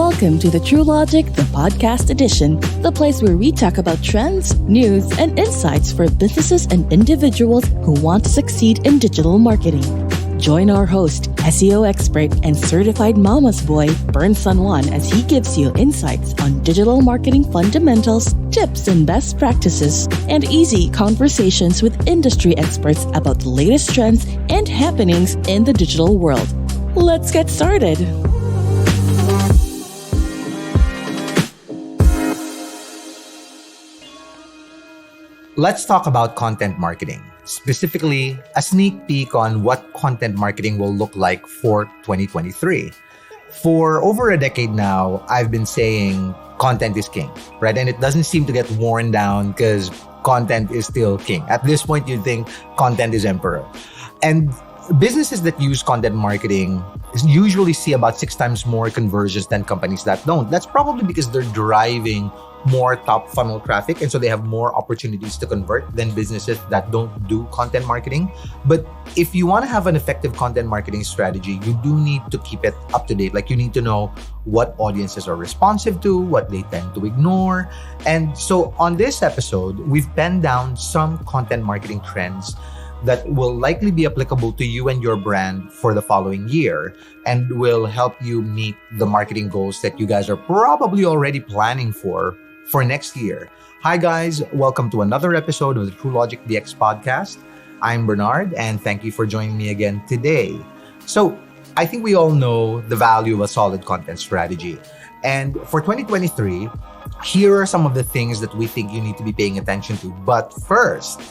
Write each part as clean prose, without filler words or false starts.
Welcome to the True Logic, the podcast edition, the place where we talk about trends, news, and insights for businesses and individuals who want to succeed in digital marketing. Join our host, SEO expert and certified mama's boy, Bern San Juan, as he gives you insights on digital marketing fundamentals, tips and best practices, and easy conversations with industry experts about the latest trends and happenings in the digital world. Let's get started. Let's talk about content marketing, specifically a sneak peek on what content marketing will look like for 2023. For over a decade now, I've been saying content is king, right? And it doesn't seem to get worn down because content is still king. At this point, you'd think content is emperor. And businesses that use content marketing usually see about 6 times more conversions than companies that don't. That's probably because they're driving more top funnel traffic, and so they have more opportunities to convert than businesses that don't do content marketing. But if you want to have an effective content marketing strategy, you do need to keep it up to date. Like, you need to know what audiences are responsive to, what they tend to ignore. And so on this episode, we've penned down some content marketing trends that will likely be applicable to you and your brand for the following year and will help you meet the marketing goals that you guys are probably already planning for next year. Hi guys, welcome to another episode of the True Logic DX podcast. I'm Bernard and thank you for joining me again today. So I think we all know the value of a solid content strategy. And for 2023, here are some of the things that we think you need to be paying attention to. But first,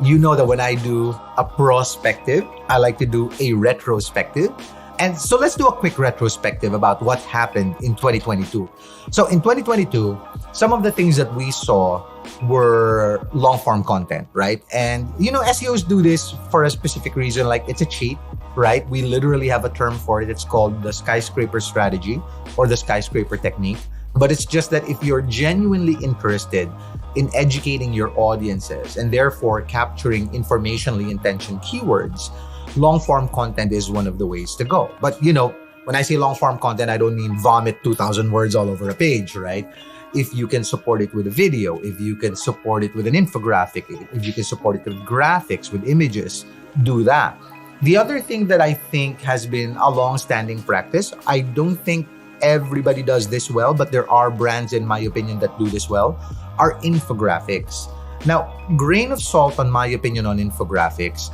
you know that when I do a prospective, I like to do a retrospective. And so let's do a quick retrospective about what happened in 2022. So in 2022, some of the things that we saw were long form content, right? And SEOs do this for a specific reason, like it's a cheat, right? We literally have a term for it. It's called the skyscraper strategy or the skyscraper technique. But it's just that if you're genuinely interested in educating your audiences and therefore capturing informationally intentioned keywords, long-form content is one of the ways to go. But when I say long-form content, I don't mean vomit 2,000 words all over a page, right? If you can support it with a video, if you can support it with an infographic, if you can support it with graphics, with images, do that. The other thing that I think has been a long-standing practice, I don't think everybody does this well, but there are brands, in my opinion, that do this well, are infographics. Now, grain of salt on my opinion on infographics.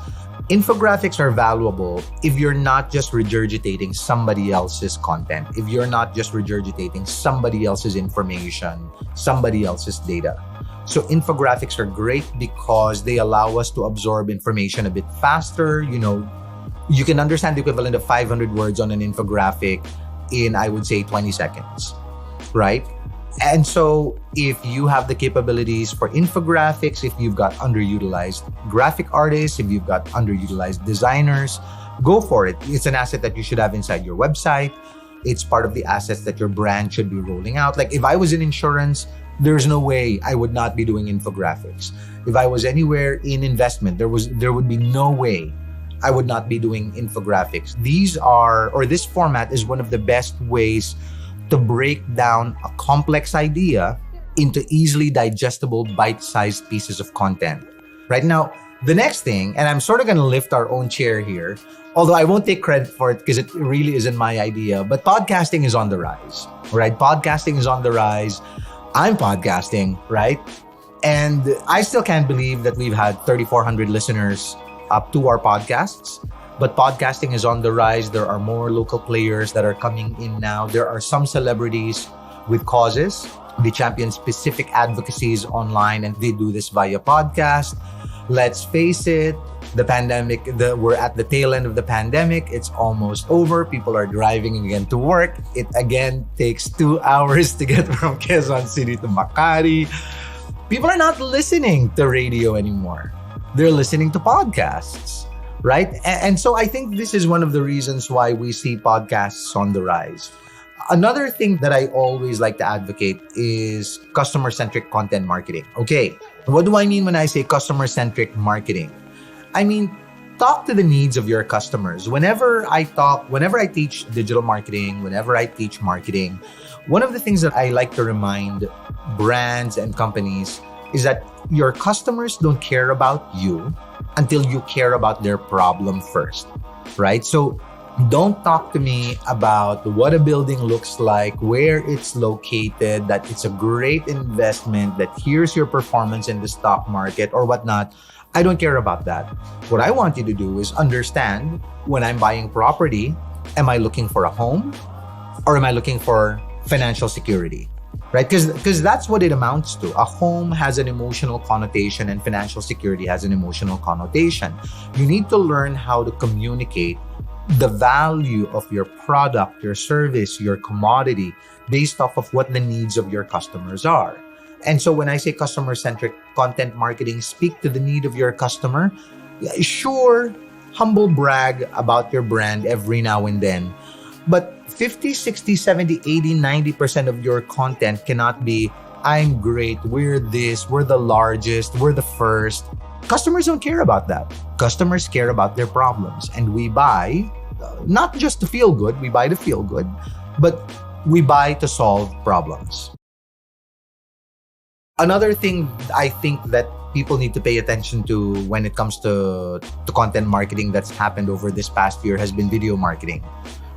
Infographics are valuable if you're not just regurgitating somebody else's content, if you're not just regurgitating somebody else's information, somebody else's data. So infographics are great because they allow us to absorb information a bit faster. You can understand the equivalent of 500 words on an infographic in, I would say, 20 seconds, right? And so if you have the capabilities for infographics, if you've got underutilized graphic artists, if you've got underutilized designers, go for it. It's an asset that you should have inside your website. It's part of the assets that your brand should be rolling out. Like if I was in insurance, there's no way I would not be doing infographics. If I was anywhere in investment, there would be no way I would not be doing infographics. This format is one of the best ways to break down a complex idea into easily digestible, bite-sized pieces of content. Right now, the next thing, and I'm sort of going to lift our own chair here, although I won't take credit for it because it really isn't my idea, but podcasting is on the rise, right? Podcasting is on the rise. I'm podcasting, right? And I still can't believe that we've had 3,400 listeners up to our podcasts. But podcasting is on the rise. There are more local players that are coming in now. There are some celebrities with causes. They champion specific advocacies online and they do this via podcast. Let's face it, the pandemic, we're at the tail end of the pandemic. It's almost over. People are driving again to work. It again takes 2 hours to get from Quezon City to Makati. People are not listening to radio anymore. They're listening to podcasts. Right? And so I think this is one of the reasons why we see podcasts on the rise. Another thing that I always like to advocate is customer-centric content marketing. Okay, what do I mean when I say customer-centric marketing? I mean, talk to the needs of your customers. Whenever I teach digital marketing, whenever I teach marketing, One of the things that I like to remind brands and companies is that your customers don't care about you until you care about their problem first, right? So don't talk to me about what a building looks like, where it's located, that it's a great investment, that here's your performance in the stock market or whatnot. I don't care about that. What I want you to do is understand, when I'm buying property, am I looking for a home or am I looking for financial security? Right? Because that's what it amounts to. A home has an emotional connotation and financial security has an emotional connotation. You need to learn how to communicate the value of your product, your service, your commodity based off of what the needs of your customers are. And so when I say customer-centric content marketing, speak to the need of your customer. Sure, humble brag about your brand every now and then, but 50, 60, 70, 80, 90% of your content cannot be, I'm great, we're this, we're the largest, we're the first. Customers don't care about that. Customers care about their problems. And we buy, not just to feel good, we buy to feel good, but we buy to solve problems. Another thing I think that people need to pay attention to when it comes to content marketing that's happened over this past year has been video marketing,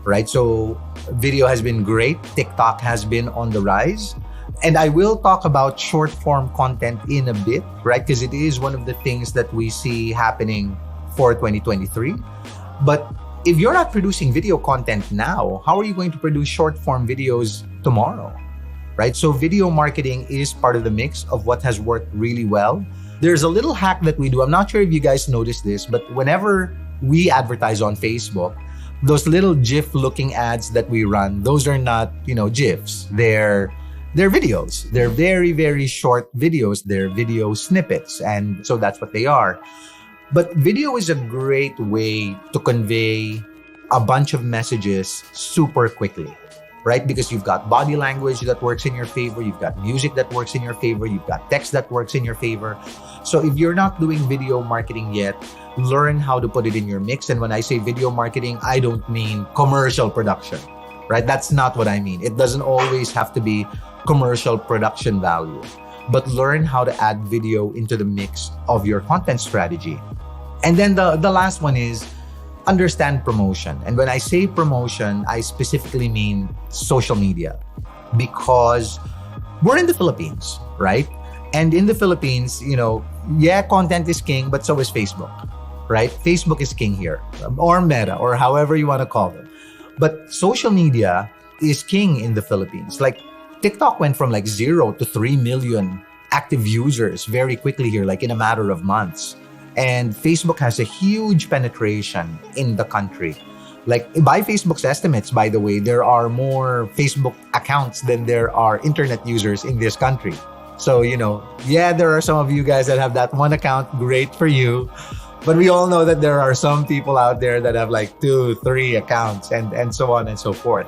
right? So video has been great. TikTok has been on the rise. And I will talk about short form content in a bit, right? Because it is one of the things that we see happening for 2023. But if you're not producing video content now, how are you going to produce short form videos tomorrow? Right? So video marketing is part of the mix of what has worked really well. There's a little hack that we do. I'm not sure if you guys noticed this, but whenever we advertise on Facebook, those little GIF looking ads that we run, those are not, GIFs. They're videos. They're very, very short videos. They're video snippets. And so that's what they are. But video is a great way to convey a bunch of messages super quickly, right? Because you've got body language that works in your favor. You've got music that works in your favor. You've got text that works in your favor. So if you're not doing video marketing yet, learn how to put it in your mix. And when I say video marketing, I don't mean commercial production, right? That's not what I mean. It doesn't always have to be commercial production value, but learn how to add video into the mix of your content strategy. And then the last one is understand promotion. And when I say promotion, I specifically mean social media, because we're in the Philippines, right? And in the Philippines, content is king, but so is Facebook, right? Facebook is king here, or Meta, or however you want to call it. But social media is king in the Philippines. Like TikTok went from 0 to 3 million active users very quickly here, in a matter of months. And Facebook has a huge penetration in the country. By Facebook's estimates, by the way, there are more Facebook accounts than there are internet users in this country. So, there are some of you guys that have that one account. Great for you. But we all know that there are some people out there that have 2, 3 accounts and so on and so forth.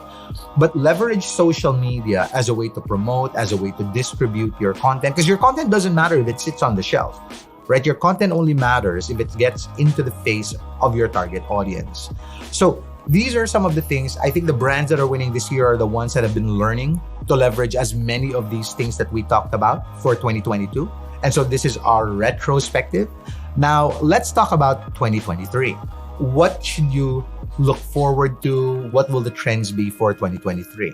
But leverage social media as a way to promote, as a way to distribute your content, because your content doesn't matter if it sits on the shelf. Right? Your content only matters if it gets into the face of your target audience. So these are some of the things. I think the brands that are winning this year are the ones that have been learning to leverage as many of these things that we talked about for 2022. And so this is our retrospective. Now let's talk about 2023. What should you look forward to? What will the trends be for 2023?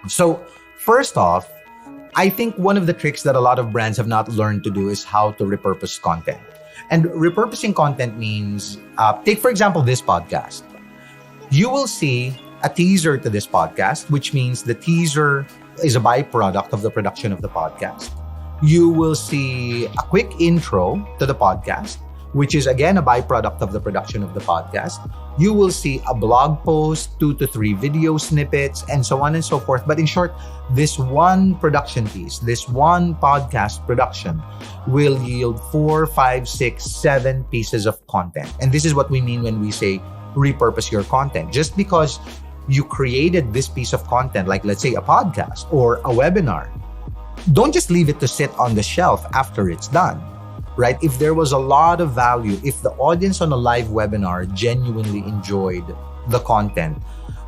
So first off, I think one of the tricks that a lot of brands have not learned to do is how to repurpose content. And repurposing content means, take for example, this podcast. You will see a teaser to this podcast, which means the teaser is a byproduct of the production of the podcast. You will see a quick intro to the podcast, which is again a byproduct of the production of the podcast. You will see a blog post, 2 to 3 video snippets, and so on and so forth. But in short, this one production piece, this one podcast production will yield 4, 5, 6, 7 pieces of content. And this is what we mean when we say repurpose your content. Just because you created this piece of content, like let's say a podcast or a webinar, don't just leave it to sit on the shelf after it's done. Right? If there was a lot of value, if the audience on a live webinar genuinely enjoyed the content,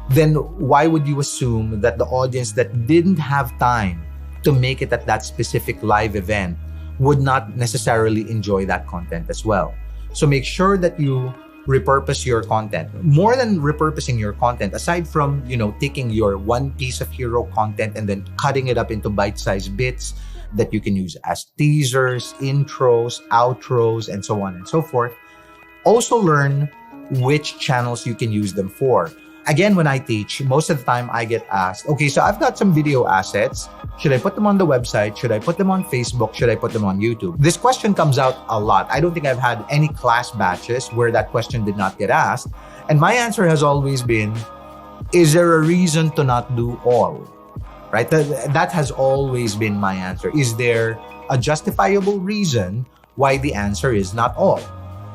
then why would you assume that the audience that didn't have time to make it at that specific live event would not necessarily enjoy that content as well? So make sure that you repurpose your content. More than repurposing your content, aside from, taking your one piece of hero content and then cutting it up into bite-sized bits that you can use as teasers, intros, outros, and so on and so forth, also learn which channels you can use them for. Again, when I teach, most of the time I get asked, okay, so I've got some video assets. Should I put them on the website? Should I put them on Facebook? Should I put them on YouTube? This question comes out a lot. I don't think I've had any class batches where that question did not get asked. And my answer has always been, is there a reason to not do all? Right? That has always been my answer. Is there a justifiable reason why the answer is not all?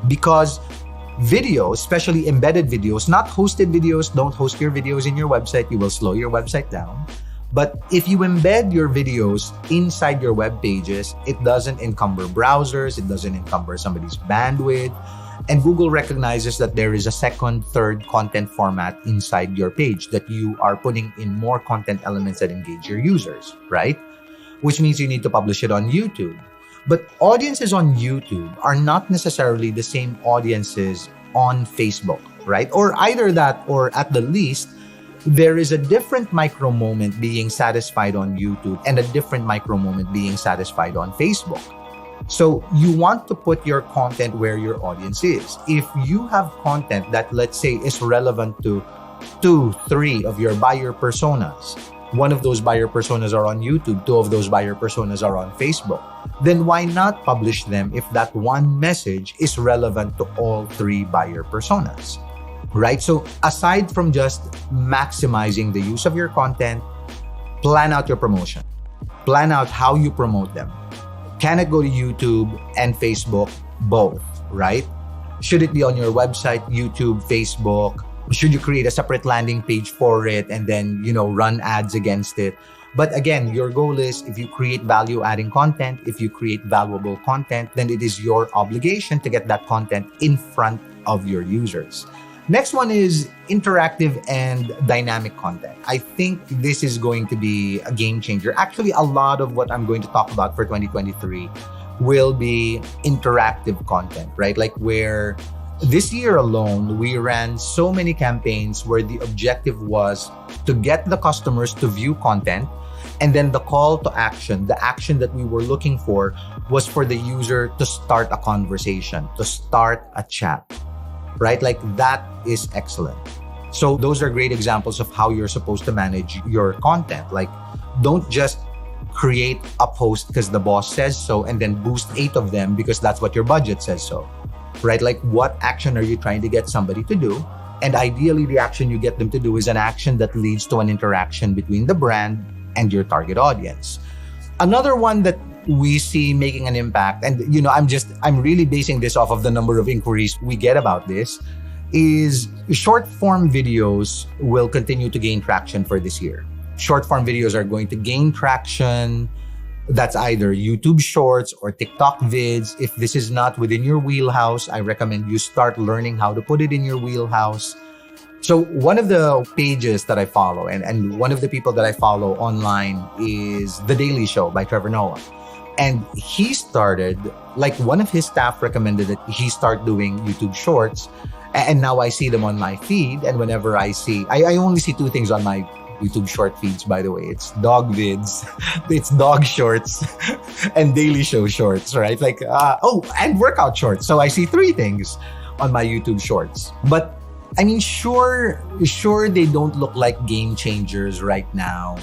Because videos, especially embedded videos, not hosted videos, don't host your videos in your website. You will slow your website down. But if you embed your videos inside your web pages, it doesn't encumber browsers, it doesn't encumber somebody's bandwidth. And Google recognizes that there is a second, third content format inside your page, that you are putting in more content elements that engage your users, right? Which means you need to publish it on YouTube. But audiences on YouTube are not necessarily the same audiences on Facebook, right? Or either that, or at the least, there is a different micro moment being satisfied on YouTube and a different micro moment being satisfied on Facebook. So you want to put your content where your audience is. If you have content that, let's say, is relevant to 2, 3 of your buyer personas, one of those buyer personas are on YouTube, 2 of those buyer personas are on Facebook, then why not publish them if that one message is relevant to all 3 buyer personas, right? So aside from just maximizing the use of your content, plan out your promotion. Plan out how you promote them. Can it go to YouTube and Facebook? Both, right? Should it be on your website, YouTube, Facebook? Should you create a separate landing page for it and then, run ads against it? But again, your goal is, if you create value-adding content, if you create valuable content, then it is your obligation to get that content in front of your users. Next one is interactive and dynamic content. I think this is going to be a game changer. Actually, a lot of what I'm going to talk about for 2023 will be interactive content, right? Like where this year alone, we ran so many campaigns where the objective was to get the customers to view content, and then the call to action, the action that we were looking for, was for the user to start a conversation, to start a chat, right? Like that is excellent. So those are great examples of how you're supposed to manage your content. Like, don't just create a post because the boss says so and then boost 8 of them because that's what your budget says so. Right? Like, what action are you trying to get somebody to do? And ideally, the action you get them to do is an action that leads to an interaction between the brand and your target audience. Another one that we see making an impact, and I'm really basing this off of the number of inquiries we get about this, is short form videos will continue to gain traction for this year. Short form videos are going to gain traction. That's either YouTube Shorts or TikTok vids. If this is not within your wheelhouse, I recommend you start learning how to put it in your wheelhouse. So one of the pages that I follow and one of the people that I follow online is The Daily Show by Trevor Noah. And he started, like, one of his staff recommended that he start doing YouTube Shorts. And now I see them on my feed. And whenever I only see 2 things on my YouTube short feeds, by the way. It's dog vids, it's dog shorts, and Daily Show shorts, right? Like, and workout shorts. So I see 3 things on my YouTube shorts. But I mean, sure, they don't look like game changers right now.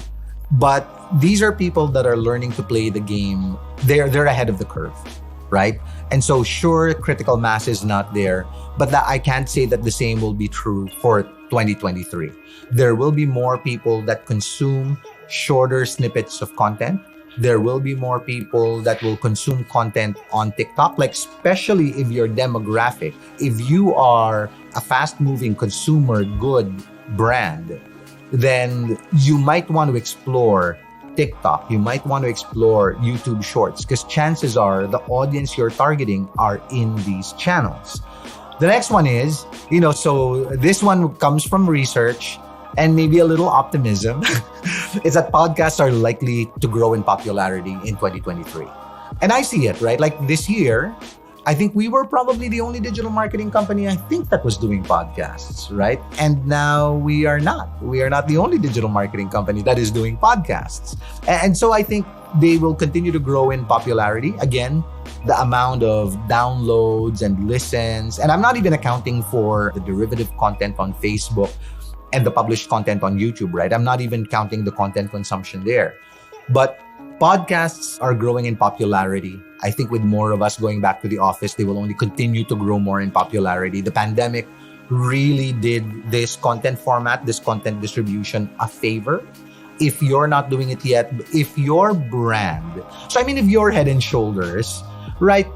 But these are people that are learning to play the game. They're ahead of the curve, right? And so sure, critical mass is not there, but that I can't say that the same will be true for 2023. There will be more people that consume shorter snippets of content. There will be more people that will consume content on TikTok, like especially if your demographic, if you are a fast-moving consumer good brand, then you might want to explore TikTok. You might want to explore YouTube Shorts because chances are the audience you're targeting are in these channels. The next one is, so this one comes from research, and maybe a little optimism is that podcasts are likely to grow in popularity in 2023. And I see it, right? Like this year, I think we were probably the only digital marketing company I think that was doing podcasts, right? And now we are not. We are not the only digital marketing company that is doing podcasts. And so I think they will continue to grow in popularity. Again, the amount of downloads and listens, and I'm not even accounting for the derivative content on Facebook and the published content on YouTube, right? I'm not even counting the content consumption there. But podcasts are growing in popularity. I think with more of us going back to the office, they will only continue to grow more in popularity. The pandemic really did this content format, this content distribution a favor. If you're not doing it yet, if your brand, so I mean, if you're Head and Shoulders, right?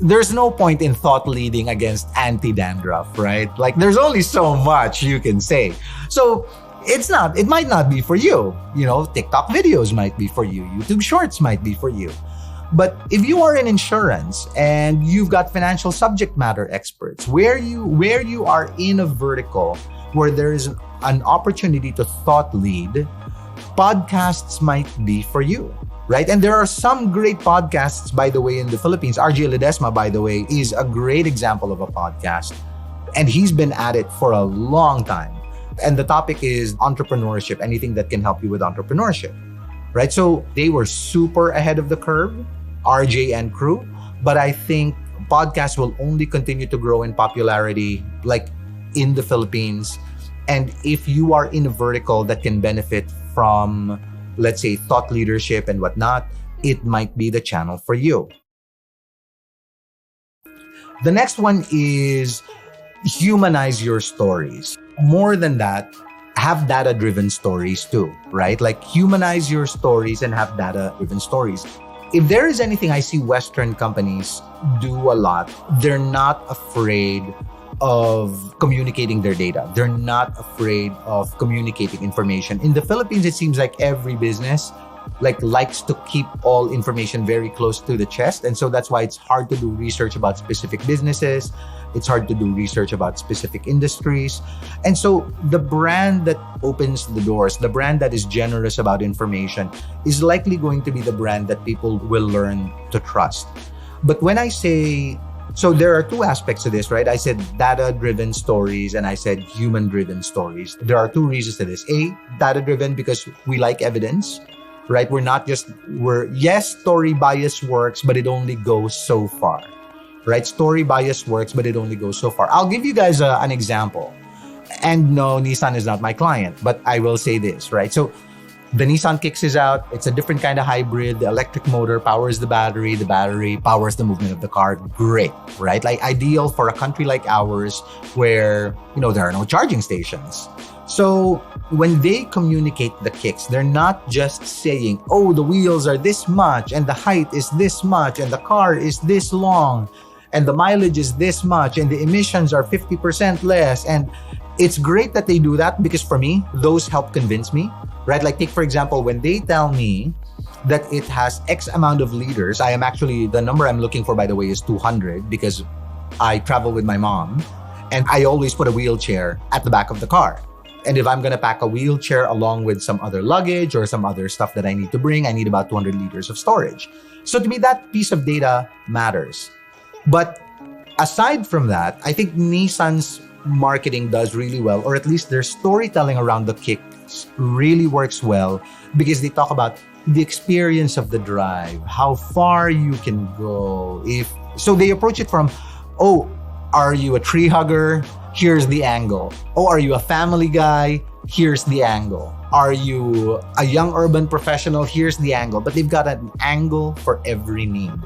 There's no point in thought leading against anti-dandruff, right? Like there's only so much you can say. So it might not be for you. You know, TikTok videos might be for you. YouTube Shorts might be for you. But if you are in insurance and you've got financial subject matter experts, where you are in a vertical where there is an opportunity to thought lead, podcasts might be for you, right? And there are some great podcasts, by the way, in the Philippines. RJ Ledesma, by the way, is a great example of a podcast. And he's been at it for a long time. And the topic is entrepreneurship, anything that can help you with entrepreneurship, right? So they were super ahead of the curve, RJ and crew. But I think podcasts will only continue to grow in popularity, like in the Philippines. And if you are in a vertical that can benefit from, let's say, thought leadership and whatnot, it might be the channel for you. The next one is humanize your stories. More than that, have data-driven stories too, right? Like humanize your stories and have data-driven stories. If there is anything I see Western companies do a lot, they're not afraid of communicating their data. They're not afraid of communicating information. In the Philippines, it seems like every business likes to keep all information very close to the chest. And so that's why it's hard to do research about specific businesses. It's hard to do research about specific industries. And so the brand that opens the doors, the brand that is generous about information is likely going to be the brand that people will learn to trust. But when I say, so there are two aspects to this, right? I said data-driven stories and I said human-driven stories. There are two reasons to this. A, data-driven because we like evidence, right? Yes, story bias works, but it only goes so far, right? Story bias works, but it only goes so far. I'll give you guys an example. And no, Nissan is not my client, but I will say this, right? So the Nissan Kicks is out. It's a different kind of hybrid. The electric motor powers the battery. The battery powers the movement of the car. Great, right? Like ideal for a country like ours where, there are no charging stations. So when they communicate the kicks, they're not just saying, oh, the wheels are this much and the height is this much and the car is this long and the mileage is this much and the emissions are 50% less. And it's great that they do that because for me, those help convince me, right? Like take, for example, when they tell me that it has X amount of liters, the number I'm looking for, by the way, is 200 because I travel with my mom and I always put a wheelchair at the back of the car. And if I'm going to pack a wheelchair along with some other luggage or some other stuff that I need to bring, I need about 200 liters of storage. So to me, that piece of data matters. But aside from that, I think Nissan's marketing does really well, or at least their storytelling around the kicks really works well because they talk about the experience of the drive, how far you can go. So they approach it from, oh, are you a tree hugger? Here's the angle. Oh, are you a family guy? Here's the angle. Are you a young urban professional? Here's the angle. But they've got an angle for every need,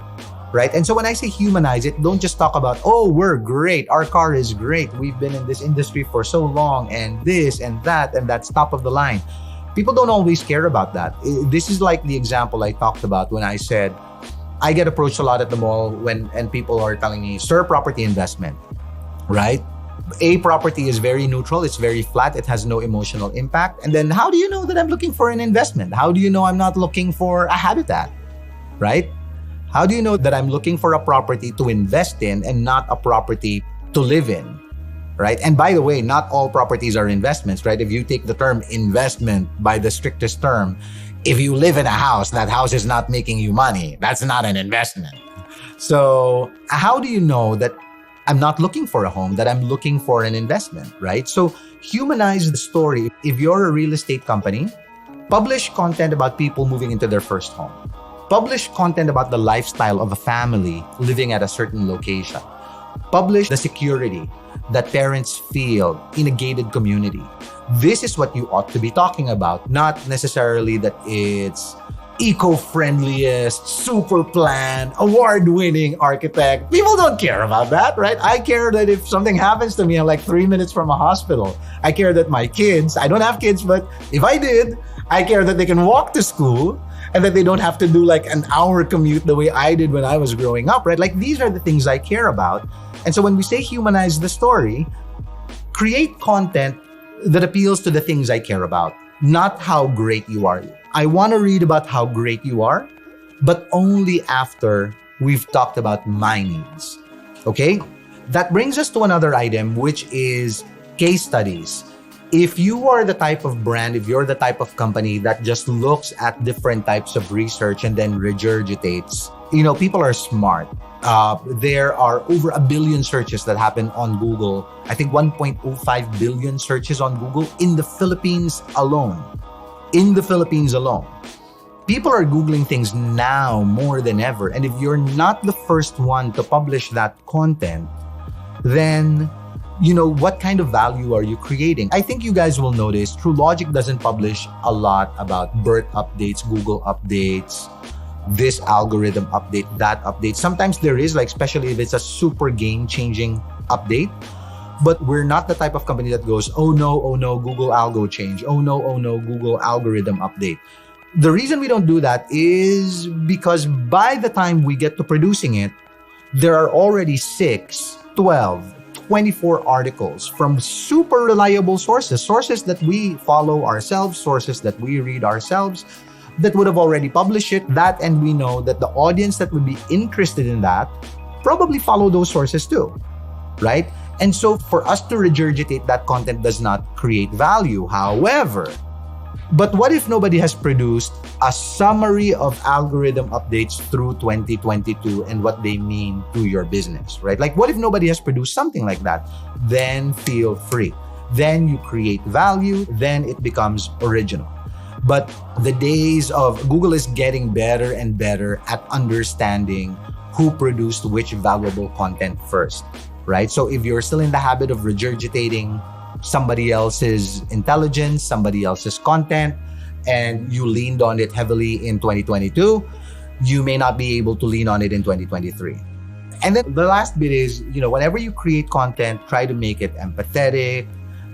right? And so when I say humanize it, don't just talk about, oh, we're great. Our car is great. We've been in this industry for so long and this and that's top of the line. People don't always care about that. This is like the example I talked about when I said, I get approached a lot at the mall and people are telling me, sir, property investment, right? A property is very neutral. It's very flat. It has no emotional impact. And then how do you know that I'm looking for an investment? How do you know I'm not looking for a habitat, right? How do you know that I'm looking for a property to invest in and not a property to live in? right? And by the way, not all properties are investments, right? If you take the term investment by the strictest term, if you live in a house, that house is not making you money. That's not an investment. So how do you know that I'm not looking for a home, that I'm looking for an investment, right? So humanize the story. If you're a real estate company, publish content about people moving into their first home. Publish content about the lifestyle of a family living at a certain location. Publish the security that parents feel in a gated community. This is what you ought to be talking about, not necessarily that it's eco-friendliest, super planned, award-winning architect. People don't care about that, right? I care that if something happens to me, I'm like 3 minutes from a hospital. I care that my kids, I don't have kids, but if I did, I care that they can walk to school and that they don't have to do like an hour commute the way I did when I was growing up, right? Like these are the things I care about. And so when we say humanize the story, create content that appeals to the things I care about, not how great you are. I want to read about how great you are, but only after we've talked about my needs. Okay? That brings us to another item, which is case studies. If you are the type of brand, if you're the type of company that just looks at different types of research and then regurgitates, people are smart. There are over 1 billion searches that happen on Google. I think 1.05 billion searches on Google in the Philippines alone. In the Philippines alone. People are Googling things now more than ever. And if you're not the first one to publish that content, then, what kind of value are you creating? I think you guys will notice TrueLogic doesn't publish a lot about BERT updates, Google updates, this algorithm update, that update. Sometimes there is, like, especially if it's a super game-changing update. But we're not the type of company that goes, oh no, Google algo change. Oh no, Google algorithm update. The reason we don't do that is because by the time we get to producing it, there are already 6, 12, 24 articles from super reliable sources that we follow ourselves, sources that we read ourselves, that would have already published it. And we know that the audience that would be interested in that probably follow those sources too, right? And so for us to regurgitate that content does not create value. However, but what if nobody has produced a summary of algorithm updates through 2022 and what they mean to your business, right? Like, what if nobody has produced something like that? Then feel free. Then you create value. Then it becomes original. But the days of Google is getting better and better at understanding who produced which valuable content first, right? So if you're still in the habit of regurgitating somebody else's intelligence, somebody else's content, and you leaned on it heavily in 2022, you may not be able to lean on it in 2023. And then the last bit is, whenever you create content, try to make it empathetic,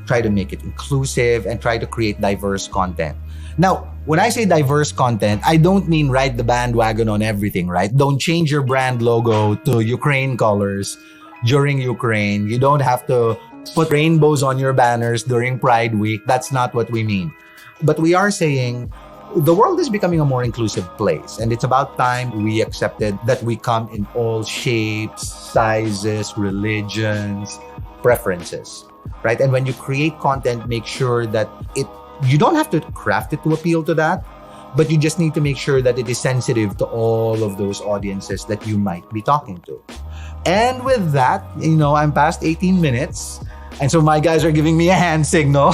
try to make it inclusive, and try to create diverse content. Now, when I say diverse content, I don't mean ride the bandwagon on everything, right? Don't change your brand logo to Ukraine colors during Ukraine. You don't have to put rainbows on your banners during Pride Week. That's not what we mean. But we are saying the world is becoming a more inclusive place. And it's about time we accepted that we come in all shapes, sizes, religions, preferences, right? And when you create content, make sure that you don't have to craft it to appeal to that, but you just need to make sure that it is sensitive to all of those audiences that you might be talking to. And with that, I'm past 18 minutes. And so my guys are giving me a hand signal.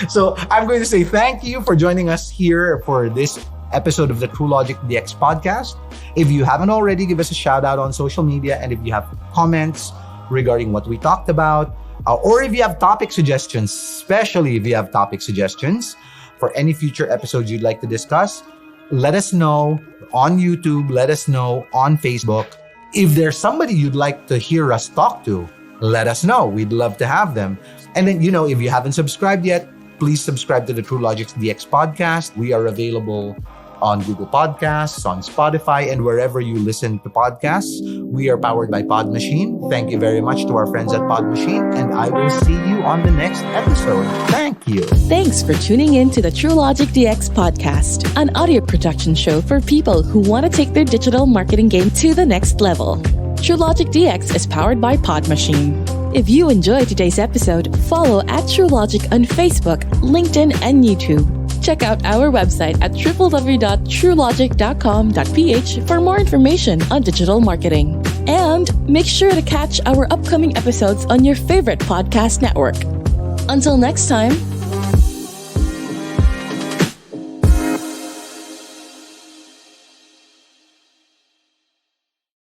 So I'm going to say thank you for joining us here for this episode of the TrueLogic DX podcast. If you haven't already, give us a shout out on social media. And if you have comments regarding what we talked about, or if you have topic suggestions, especially if you have topic suggestions for any future episodes you'd like to discuss, let us know on YouTube, let us know on Facebook. If there's somebody you'd like to hear us talk to, let us know. We'd love to have them. And then, if you haven't subscribed yet, please subscribe to the TrueLogic DX podcast. We are available on Google Podcasts, on Spotify, and wherever you listen to podcasts. We are powered by Pod Machine. Thank you very much to our friends at Pod Machine, and I will see you on the next episode. Thank you. Thanks for tuning in to the TrueLogic DX podcast, an audio production show for people who want to take their digital marketing game to the next level. TrueLogic DX is powered by Pod Machine. If you enjoyed today's episode, follow at TrueLogic on Facebook, LinkedIn, and YouTube. Check out our website at www.truelogic.com.ph for more information on digital marketing. And make sure to catch our upcoming episodes on your favorite podcast network. Until next time,